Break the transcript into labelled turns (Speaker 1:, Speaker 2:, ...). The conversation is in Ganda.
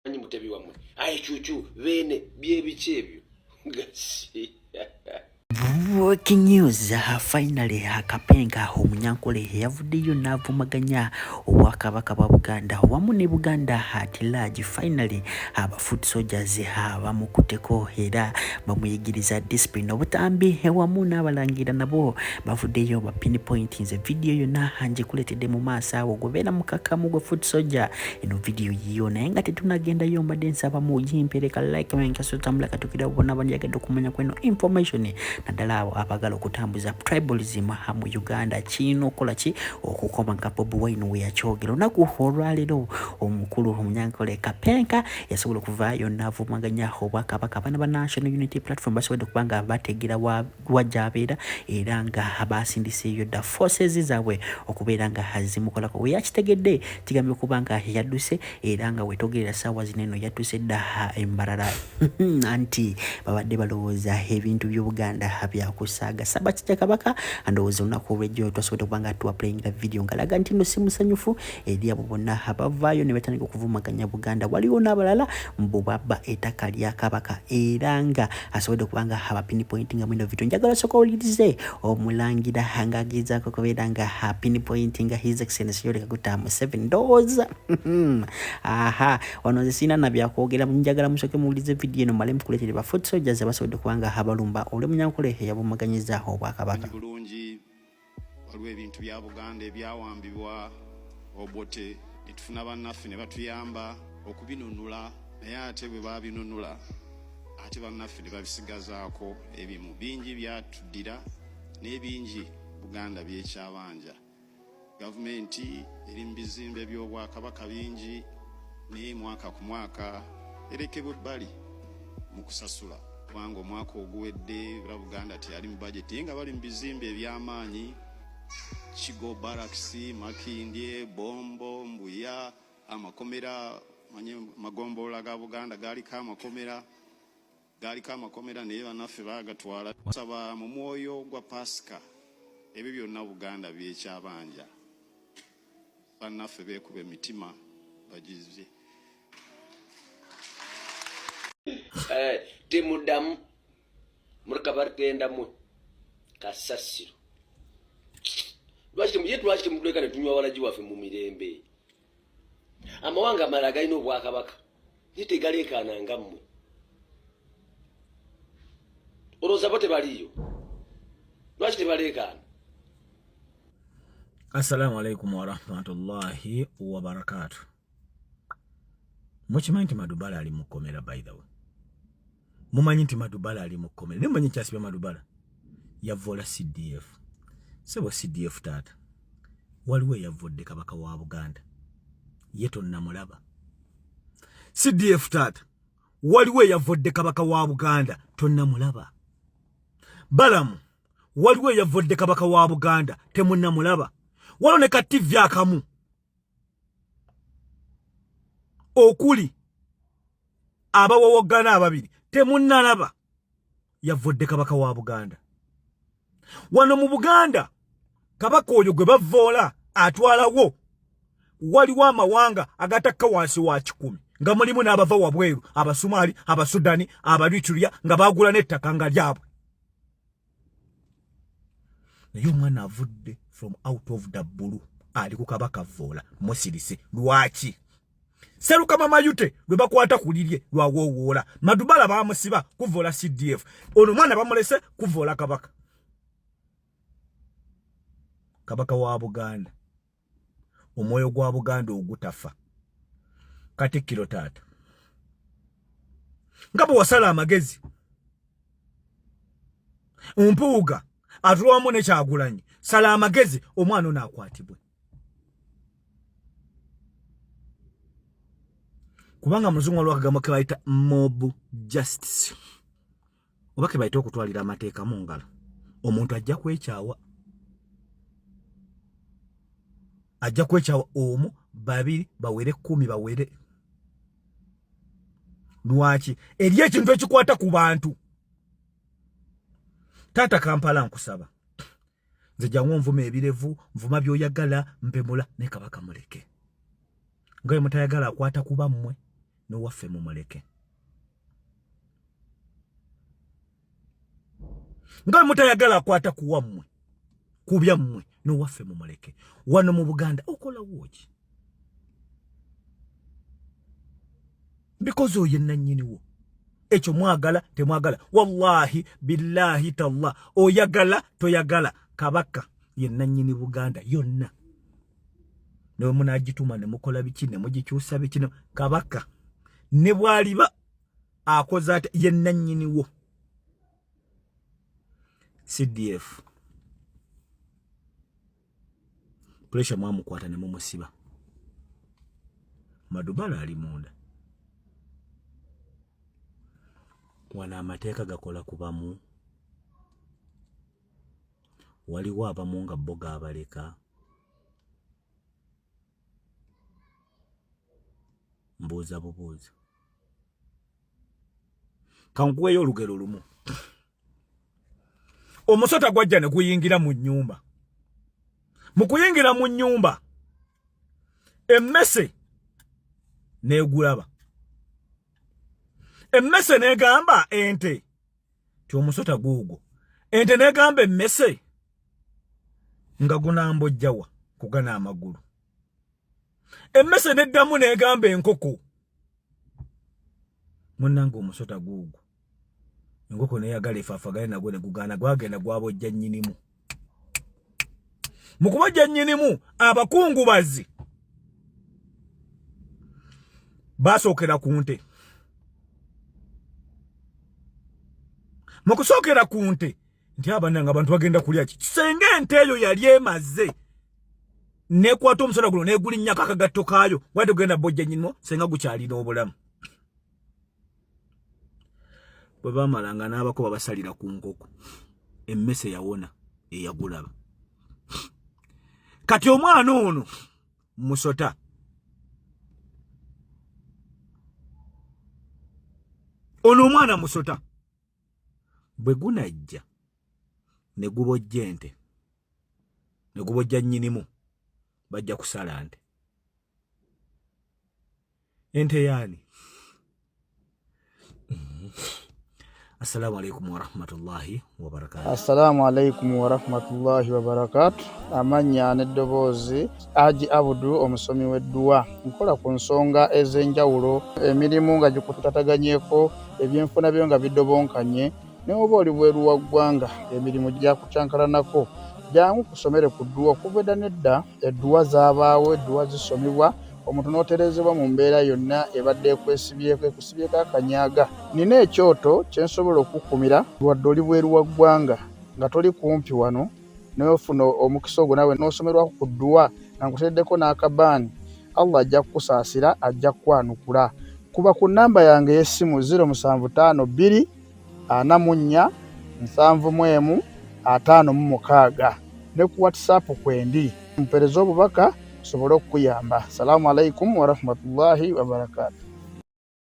Speaker 1: Ani mutebi wamwe. Aye chuchu bene byebichi ebyo. Ngasi.
Speaker 2: Breaking news, finally Kapenga Omunyankole yavuddeyo n'avumaganya obwakabaka bwa Buganda wamu ne Buganda at large. Finally foot soldiers bamukuteko era bamuyigiriza discipline obutambi wamu n'abalangira nabo bavuddeyo ba pinpoint nze video yonna njikuletedde mu maaso awo gobeera mukakamu gwa foot soldier eno video yiyo naye nga tetunagendayo mbadde nsaba muyimpereka like menkasotambula katukira bona banjagadde okumanya kweno information nadala abo abagala okutambuza tribalism mu Uganda kino kola ki okukoma nka Bobi Wine we yakyogera olunaku olwaleero omukulu Omunyankole Kapenga yasobola okuvaayo n'avumaganya obwakabaka bana ba National Unity Platform basobodde kubanga bategera wajabeera era nga abasindiseeyo da forces zaabwe okubeera nga hazimukolako we yakitegedde kigambye okubanga yadduse era nga wetogerera ssaawa zineno yadduse dda embalala anti babadde balowooza ebintu by'Obuganda byakusaaga Sabati Kabaka andowooza olunaku olw'ejjo twasobodde kubanga playing the video ngalaga nti nno si musanyufu eri abo bonna abavaayo ne batandika okuvumaganya Buganda. Waliwo n'abalala mbu babba ettaka lya Kabaka era nga asobodde kubanga pinpointing mu video. Njagala sooka owulirize omulangira ng'agezaako kubeera nga pinpointing His Excellency Yoweri Kaguta Museveni ndowooza aha wano nze sina na byakwogera njagala musooke muwulirize video eno male mukuleetere ba foot soldiers abasobodde kubanga abalumba Omunyankole yabumaganyiza obwakabaka.
Speaker 3: Bulungi waliwo ebintu bya Buganda ebyawambibwa Obote netufuna bannaffe ne batuyamba okubinunula naye ate bwe babinunula ate bannaffe ne babisigazaako ebimu bingi byatuddira n'ebingi Buganda byekyabanja. Gavumenti eri mu bizimbe by'obwakabaka bingi naye mwaka ku mwaka erekebwa ebbali mu kusasula kubanga omwaka oguwedde Buganda teyali mu budget nga bali mu bizimbe eby'amaanyi Kigo Barracks, Makindye, Bombo, Mbuya, amakomera magombola ga Buganda galiko amakomera naye bannaffe bagatwala. Saba mu mwoyo gwa Pasika ebyo byonna Buganda byekyabanja bannaffe beekuba emitima bagize
Speaker 1: Temudamu murikabaritendamu kasasiro lwaki mutuleka ne tunywa walaji waffe mu mirembe amawanga amalala galina obwakabaka naye tegaleekaana mmwe olowooza bo tebaliyo lwaki tebaleekaana?
Speaker 4: Assalamu alaikum wa rahmatullahi wa barakatuh. Mukimanyi nti Madubala ali mu kkomera by the way. Mumanyi nti Madubala ali mu kkomera. Ne mumanyi kyasiba Madubala yavola CDF. Sebo CDF taata. Waliwo yavodde Kabaka wa Buganda. Ye tonnamulaba. CDF taata. Waliwo yavodde Kabaka wa Buganda tonnamulaba. Balamu. Waliwo yavodde Kabaka wa Buganda temunnamulaba. Waloneka TV akamu. Okuli abawogana ababiri temunnalaba yavodde Kabaka wa Buganda. Wano mu Buganda Kabaka oyo gwe bavoola atwalawo waliwo amawanga agatakka wansi wa 10 nga mulimu n'abava wabweru Abasumali, Abasudani, Abalituria nga bagula n'ettaka nga lyabwe. Naye omwana avudde from out of the blue ali ku Kabaka voola musirise lwaki? Serukama Mayute lwe bakwata kulirye lwawoola. Madubala bamusiba kuvoola CDF. Ono mwana bamulese kuvoola Kabaka. Kabaka wa Buganda. Omwoyo gwa Buganda ogutafa. Katikkiro taata. Ngabo wasala amagezi. Mpuuga atulwamu ne Kyagulanyi. Sala amagezi omwana ono akwatibwe. Kubanga muzungu alwakagamba ke bayita mob justice. Oba ke bayita okutwalira amateeka mu ngalo. Omuntu ajja kwekyawa. Ajja kwekyawa omu, babiri, bawere 10 bawere. Lwaki? Eri ekintu ekikwata ku bantu. Tata Kampala nkusaba. Nze jangu nvuma ebirevu, nvuma byoyagala, mpemula ne Kabaka muleke. Ngaye mutayagala akwata kuba mmwe. n'owaffe mumuleke. Nga mutayagala akwata kuwammwe kubyammwe n'owaffe mumuleke. Wano mu Buganda okola woki? Because oyo nannyiniwo. Ekyo mwagala temwagala. Wallahi billahi tallah. Oyagala toyagala. Kabaka ye nannyini Buganda yonna. Ne munagituma ne mukola biki ne mugikyusa biki ne Kabaka ne bwaliba akoza ate ye nannyiniwo. CDF pressure mwamukwata ne mumusiba. Madubala ali munda. Wana amateeka gakola kubamu. Waliwo abamu nga boga abaleka. Mbuuza bubuuza. Kankuweyo olugero lumu. Omusota gwajja ne kuyingira mu nnyumba. Mu kuyingira mu nnyumba emmese n'egulaba. Emmese n'egamba ente. Omusota guugwo. Ente n'egamba emmese nga gunambojjawa kugana amagulu. Emmese n'eddamu n'egamba enkoko. Munnange omusota guugwo. Enkoko neyagala efaafagale nagwo ne gugaana gwagenda gwabojja nnyinimu. Mu kubojja nnyinimu abakungubazi basookera ku nte. Mu kusookera ku nte nti abananga abantu bagenda kulya ki? Senga ente eyo yali emaze nekwata omusota guno negulinnyako akagatto kaayo wadde ogenda bojja nnyinimu senga gukyalina obulamu. Bwe bamalanga n'abakuba basalira ku nkoko. Emmese yawona eyagulaba. Kati omwana ono musota. Ono omwana musota. Bwe gunajja ne gubojja ente ne gubojja nnyinimu bajja kusala nte. Ente yaani. Assalamu alaikum wa rahmatullahi wa barakatuh.
Speaker 5: Assalamu alaikum wa rahmatullahi wa barakatuh. Amanya n'eddoboozi Haji Abudu omusomi w'edduwa. Nkola ku nsonga ez'enjawulo, emirimu nga gikutataganyeko, ebyenfuna byo nga bidobonkanye, ne oba oli bweru wa ggwanga emirimu gyakucankalanako. Jangu kusomere ku dduwa. Okuva edda n'edda edduwa zaabaawo, edduwa zisomibwa, omuntu n'oterezebwa mu mbeera yonna ebadde ekwesibyeko akanyaaga. Nina ekyoto kye nsobola okukumira wadde oli bweru wa ggwanga nga toli kumpi wano n'ofuna omukisa ogwo nawe n'osomerwako ku dduwa nga nkuteddeko n'akabaani. Allah ajja kukusaasira, ajja kukwanukula. Kuba ku nnamba yange y'essimu 075 2 44 751 ne ku WhatsApp kwendi. Mpereza obubaka sobolo okuyamba. Assalamu alaikum wa rahmatullahi wa barakatuh.